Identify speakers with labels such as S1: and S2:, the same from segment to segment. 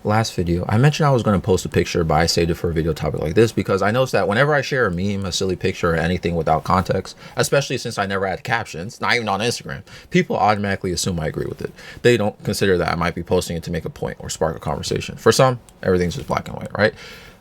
S1: last video, I mentioned I was going to post a picture, but I saved it for a video topic like this because I noticed that whenever I share a meme, a silly picture, or anything without context, especially since I never had captions, not even on Instagram, people automatically assume I agree with it. They don't consider that I might be posting it to make a point or spark a conversation. For some, everything's just black and white, right?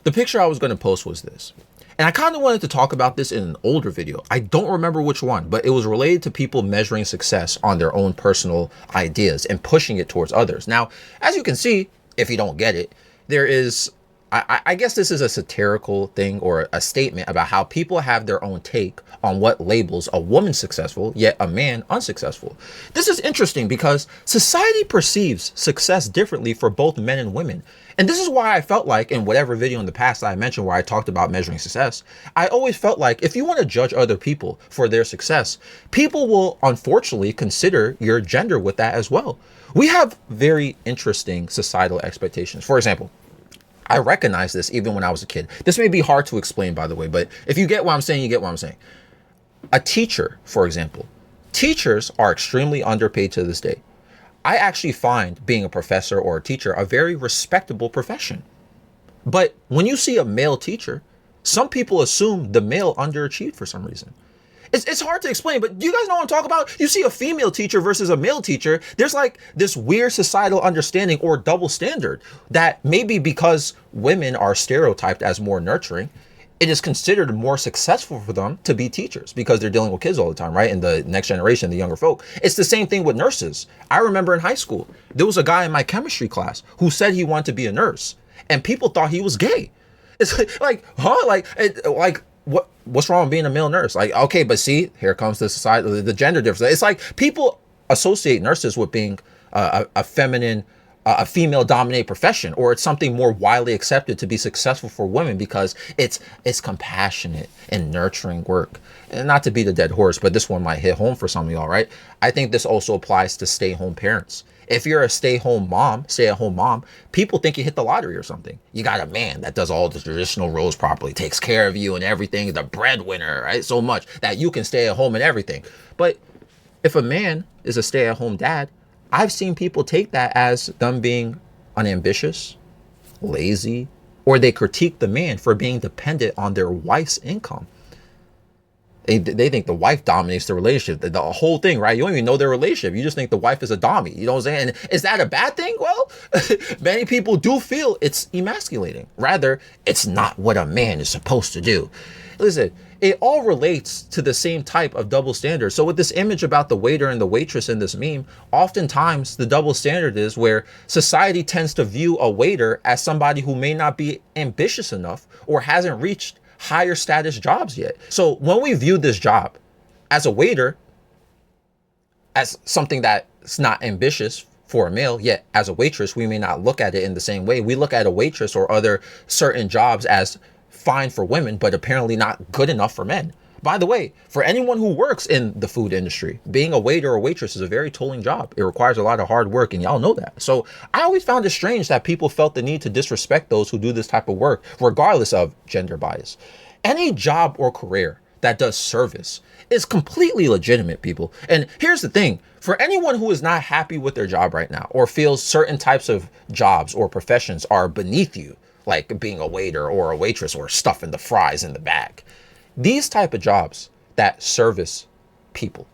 S1: The picture I was going to post was this. And I kind of wanted to talk about this in an older video. I don't remember which one, but it was related to people measuring success on their own personal ideas and pushing it towards others. Now, as you can see, if you don't get it, there is, I guess this is a satirical thing or a statement about how people have their own take on what labels a woman successful, yet a man unsuccessful. This is interesting because society perceives success differently for both men and women. And this is why I felt like in whatever video in the past I mentioned where I talked about measuring success, I always felt like if you want to judge other people for their success, people will unfortunately consider your gender with that as well. We have very interesting societal expectations. For example, I recognize this even when I was a kid. This may be hard to explain, by the way, but if you get what I'm saying, you get what I'm saying. A teacher, for example, teachers are extremely underpaid to this day. I actually find being a professor or a teacher a very respectable profession. But when you see a male teacher, some people assume the male underachieved for some reason. It's hard to explain, but do you guys know what I'm talking about? You see a female teacher versus a male teacher. There's like this weird societal understanding or double standard that maybe because women are stereotyped as more nurturing, it is considered more successful for them to be teachers because they're dealing with kids all the time, right? And the next generation, the younger folk. It's the same thing with nurses. I remember in high school, there was a guy in my chemistry class who said he wanted to be a nurse and people thought he was gay. It's like, huh? What's wrong with being a male nurse? Like, okay, but see, here comes the society, the gender difference. It's like people associate nurses with being a feminine, a female dominated profession, or it's something more widely accepted to be successful for women because it's compassionate and nurturing work. And not to beat a dead horse, but this one might hit home for some of y'all, right? I think this also applies to stay-home parents. If you're a stay-at-home mom, people think you hit the lottery or something. You got a man that does all the traditional roles properly, takes care of you and everything, the breadwinner, right? So much that you can stay at home and everything. But if a man is a stay-at-home dad, I've seen people take that as them being unambitious, lazy, or they critique the man for being dependent on their wife's income. They think the wife dominates the relationship, the whole thing, right? You don't even know their relationship. You just think the wife is a dummy. You know what I'm saying? And is that a bad thing? Well, many people do feel it's emasculating. Rather, it's not what a man is supposed to do. Listen, it all relates to the same type of double standard. So with this image about the waiter and the waitress in this meme, oftentimes the double standard is where society tends to view a waiter as somebody who may not be ambitious enough or hasn't reached higher status jobs yet. So when we view this job as a waiter, as something that's not ambitious for a male, yet as a waitress, we may not look at it in the same way. We look at a waitress or other certain jobs as fine for women, but apparently not good enough for men. By the way, for anyone who works in the food industry, being a waiter or waitress is a very tolling job. It requires a lot of hard work, and y'all know that. So I always found it strange that people felt the need to disrespect those who do this type of work, regardless of gender bias. Any job or career that does service is completely legitimate, people. And here's the thing. For anyone who is not happy with their job right now or feels certain types of jobs or professions are beneath you, like being a waiter or a waitress or stuffing the fries in the bag, these type of jobs that service people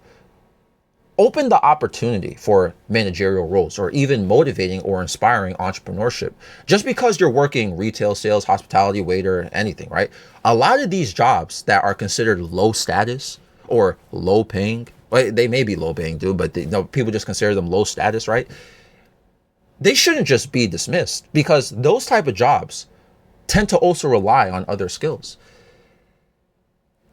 S1: open the opportunity for managerial roles or even motivating or inspiring entrepreneurship. Just because you're working retail, sales, hospitality, waiter, anything, right? A lot of these jobs that are considered low status or low paying, well, they may be low paying too, but people just consider them low status, right? They shouldn't just be dismissed because those type of jobs tend to also rely on other skills.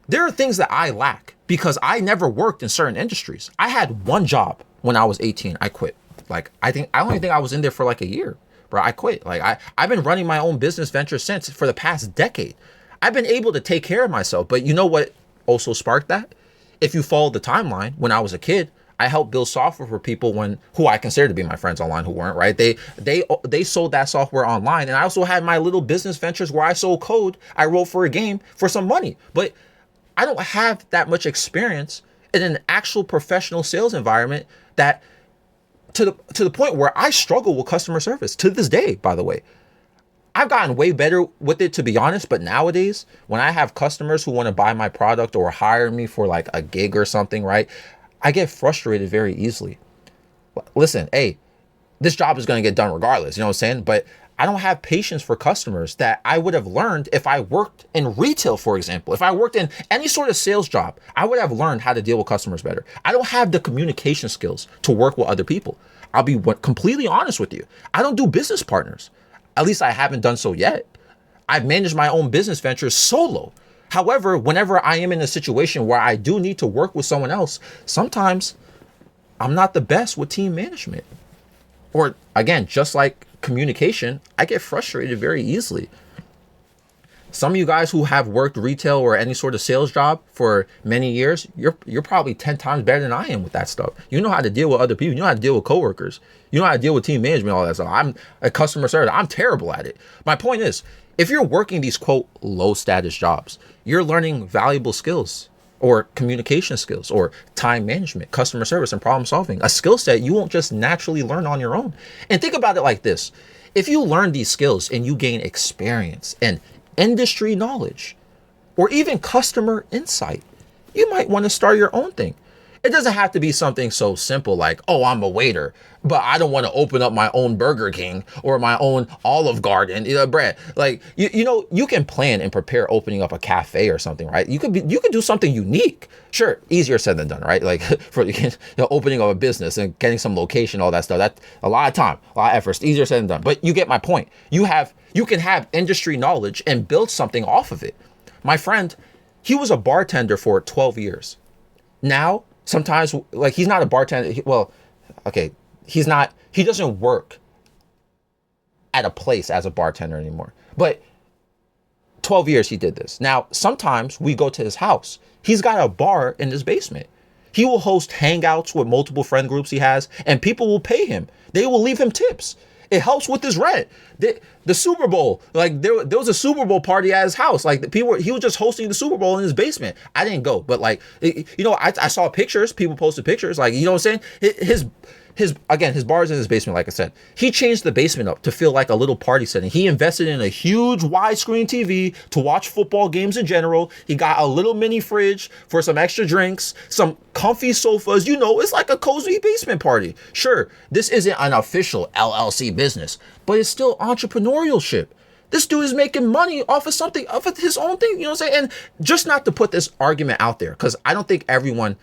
S1: There are things that I lack because I never worked in certain industries. I had one job when I was 18. I quit. Like, I only think I was in there for like a year, bro. I quit. Like, I've been running my own business venture since for the past decade. I've been able to take care of myself. But you know what also sparked that? If you follow the timeline, when I was a kid, I helped build software for people who I consider to be my friends online who weren't, right? They sold that software online. And I also had my little business ventures where I sold code. I wrote for a game for some money. But I don't have that much experience in an actual professional sales environment that to the point where I struggle with customer service to this day, by the way. I've gotten way better with it, to be honest, but nowadays when I have customers who want to buy my product or hire me for like a gig or something, right? I get frustrated very easily. Listen, hey, this job is going to get done regardless, you know what I'm saying? But I don't have patience for customers that I would have learned if I worked in retail, for example. If I worked in any sort of sales job, I would have learned how to deal with customers better. I don't have the communication skills to work with other people. I'll be completely honest with you. I don't do business partners. At least I haven't done so yet. I've managed my own business ventures solo. However, whenever I am in a situation where I do need to work with someone else, sometimes I'm not the best with team management. Or again, just like communication, I get frustrated very easily. Some of you guys who have worked retail or any sort of sales job for many years, you're probably 10 times better than I am with that stuff. You know how to deal with other people. You know how to deal with coworkers. You know how to deal with team management, all that stuff. I'm a customer service. I'm terrible at it. My point is, if you're working these quote low status jobs, you're learning valuable skills or communication skills or time management, customer service, and problem solving, a skill set you won't just naturally learn on your own. And think about it like this. If you learn these skills and you gain experience and industry knowledge, or even customer insight, you might want to start your own thing. It doesn't have to be something so simple like, oh, I'm a waiter, but I don't want to open up my own Burger King or my own Olive Garden, bread. Like, you can plan and prepare opening up a cafe or something, right? You could do something unique. Sure, easier said than done, right? Like for opening up a business and getting some location, all that stuff. That's a lot of time, a lot of effort. It's easier said than done. But you get my point. You can have industry knowledge and build something off of it. My friend, he was a bartender for 12 years. Now, sometimes, like, he's not a bartender. He doesn't work at a place as a bartender anymore. But 12 years he did this. Now, sometimes we go to his house. He's got a bar in his basement. He will host hangouts with multiple friend groups he has, and people will pay him. They will leave him tips. It helps with his rent. The Super Bowl, like there was a Super Bowl party at his house. Like he was just hosting the Super Bowl in his basement. I didn't go, but like, I saw pictures. People posted pictures. Like, you know what I'm saying? His bar is in his basement. Like I said, he changed the basement up to feel like a little party setting. He invested in a huge widescreen TV to watch football games in general. He got a little mini fridge for some extra drinks, some comfy sofas. It's like a cozy basement party. Sure, this isn't an official LLC business, but it's still entrepreneurship. This dude is making money off of his own thing. You know what I'm saying? And just not to put this argument out there, because I don't think everyone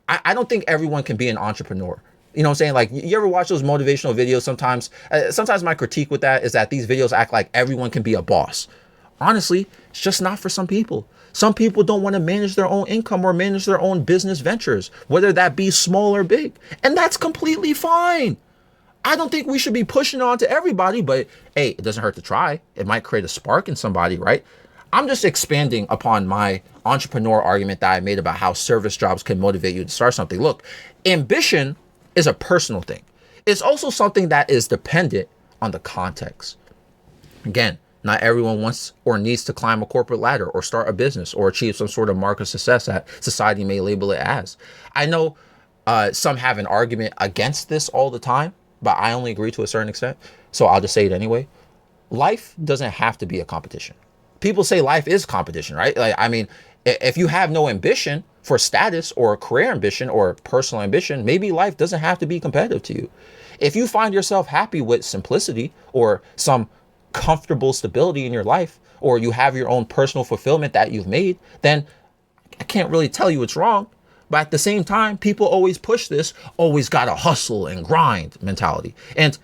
S1: can be an entrepreneur. You know what I'm saying? Like, you ever watch those motivational videos sometimes? Sometimes my critique with that is that these videos act like everyone can be a boss. Honestly, it's just not for some people. Some people don't want to manage their own income or manage their own business ventures, whether that be small or big. And that's completely fine. I don't think we should be pushing it on to everybody, but hey, it doesn't hurt to try. It might create a spark in somebody, right? I'm just expanding upon my entrepreneur argument that I made about how service jobs can motivate you to start something. Look, ambition is a personal thing. It's also something that is dependent on the context. Again, not everyone wants or needs to climb a corporate ladder or start a business or achieve some sort of mark of success that society may label it as. I know some have an argument against this all the time, but I only agree to a certain extent. So I'll just say it anyway. Life doesn't have to be a competition. People say life is competition, right? Like, I mean, if you have no ambition for status or career ambition or personal ambition, maybe life doesn't have to be competitive to you. If you find yourself happy with simplicity or some comfortable stability in your life, or you have your own personal fulfillment that you've made, then I can't really tell you it's wrong. But at the same time, people always push this, always gotta hustle and grind mentality. And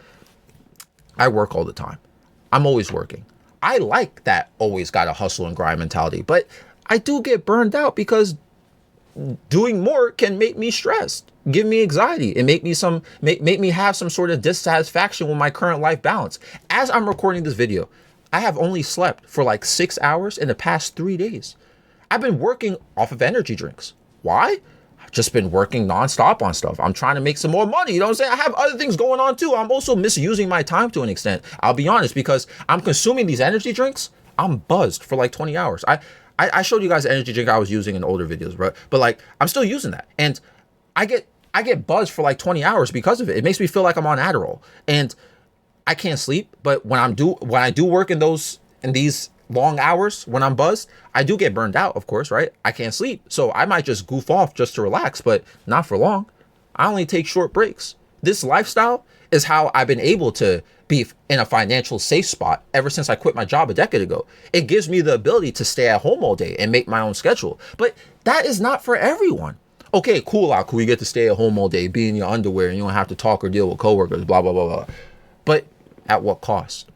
S1: I work all the time. I'm always working. I like that always gotta hustle and grind mentality, but I do get burned out because doing more can make me stressed, give me anxiety, and make me have some sort of dissatisfaction with my current life balance. As I'm recording this video, I have only slept for like 6 hours in the past 3 days. I've been working off of energy drinks. Why? I've just been working nonstop on stuff. I'm trying to make some more money. You know what I'm saying? I have other things going on too. I'm also misusing my time to an extent. I'll be honest, because I'm consuming these energy drinks. I'm buzzed for like 20 hours. I showed you guys the energy drink I was using in older videos, bro. But like, I'm still using that. And I get I get buzzed for like 20 hours because of it. It makes me feel like I'm on Adderall, and I can't sleep. But when I do work in these long hours, when I'm buzzed, I do get burned out, of course, right? I can't sleep. So I might just goof off just to relax, but not for long. I only take short breaks. This lifestyle is how I've been able to be in a financial safe spot ever since I quit my job a decade ago. It gives me the ability to stay at home all day and make my own schedule. But that is not for everyone. Okay, cool, you get to stay at home all day, be in your underwear, and you don't have to talk or deal with coworkers, blah, blah, blah, blah. But at what cost?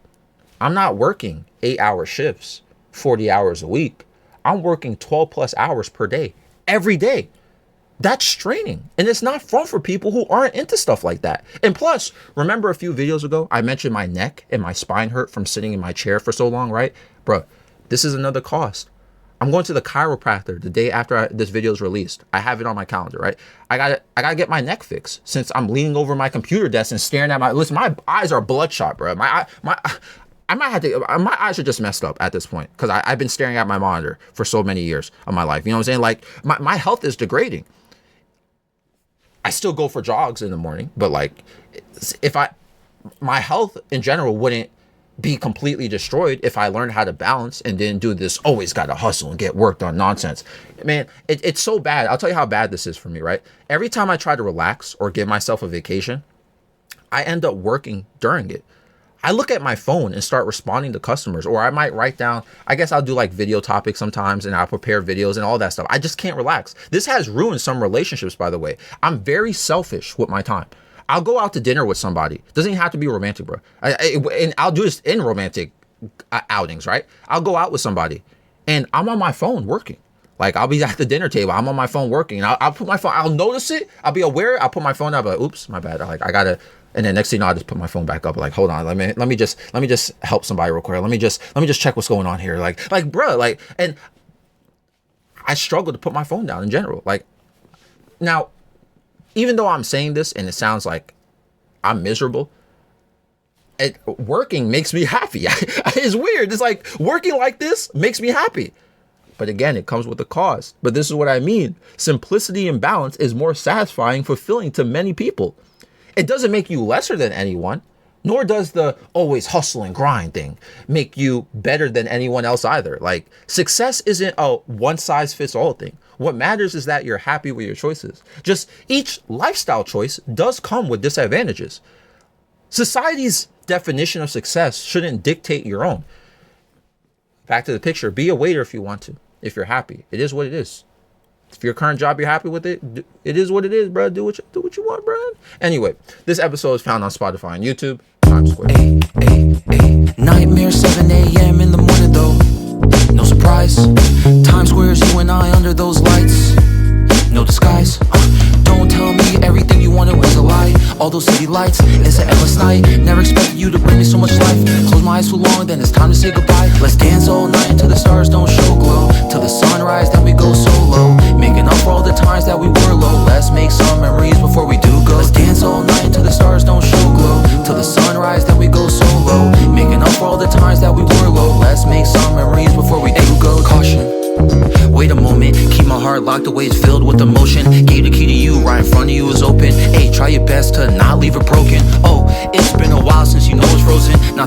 S1: I'm not working 8-hour shifts, 40 hours a week. I'm working 12 plus hours per day, every day. That's straining. And it's not fun for people who aren't into stuff like that. And plus, remember a few videos ago, I mentioned my neck and my spine hurt from sitting in my chair for so long, right? Bro, this is another cost. I'm going to the chiropractor the day after this video is released. I have it on my calendar, right? I gotta get my neck fixed since I'm leaning over my computer desk and staring at my eyes are bloodshot, bro. My eyes are just messed up at this point because I've been staring at my monitor for so many years of my life. You know what I'm saying? Like my health is degrading. I still go for jogs in the morning, but like my health in general wouldn't be completely destroyed if I learned how to balance and didn't do this always gotta hustle and get work done nonsense. Man, it's so bad. I'll tell you how bad this is for me, right? Every time I try to relax or give myself a vacation, I end up working during it. I look at my phone and start responding to customers, or I might write down, I guess I'll do like video topics sometimes and I'll prepare videos and all that stuff. I just can't relax. This has ruined some relationships, by the way. I'm very selfish with my time. I'll go out to dinner with somebody. Doesn't even have to be romantic, bro. And I'll do this in romantic outings, right? I'll go out with somebody and I'm on my phone working. Like I'll be at the dinner table. I'm on my phone working. And I'll put my phone, I'll notice it. I'll be aware. I'll put my phone up. Like, oops, my bad. I gotta, and then next thing you know, I'll just put my phone back up. Like, hold on. Let me just help somebody real quick. Let me just check what's going on here. Like, bro, like, and I struggle to put my phone down in general. Like now, even though I'm saying this and it sounds like I'm miserable, working makes me happy. It's weird. It's like working like this makes me happy. But again, it comes with a cost. But this is what I mean. Simplicity and balance is more satisfying, fulfilling to many people. It doesn't make you lesser than anyone, nor does the always hustle and grind thing make you better than anyone else either. Like success isn't a one size fits all thing. What matters is that you're happy with your choices. Just each lifestyle choice does come with disadvantages. Society's definition of success shouldn't dictate your own. Back to the picture, be a waiter if you want to, if you're happy. It is what it is. If your current job, you're happy with it, it is what it is, bro. Do what you want, bro. Anyway, this episode is found on Spotify and YouTube. Times Square. Nightmare 7 a.m. in the morning though. No surprise. Times Square's you and I under those lights. No disguise. Don't tell me everything you wanted was a lie. All those city lights, it's an endless night. Never expected you to bring me so much life. Close my eyes too long, then it's time to say goodbye. Let's dance all night until the stars don't show glow. Till the sunrise, then we go solo. Making up for all the times that we were low. Let's make some memories before we do go. Let's dance all night until the stars don't show glow. Till the sunrise, then we go solo. Making up for all the times that we were low. Let's make some memories before we do go. Caution. Wait a moment, keep my heart locked away, it's filled with emotion. Gave the key to you, right in front of you is open. Hey, try your best to not leave it broken. Oh, it's been a while since you know it's frozen. Not the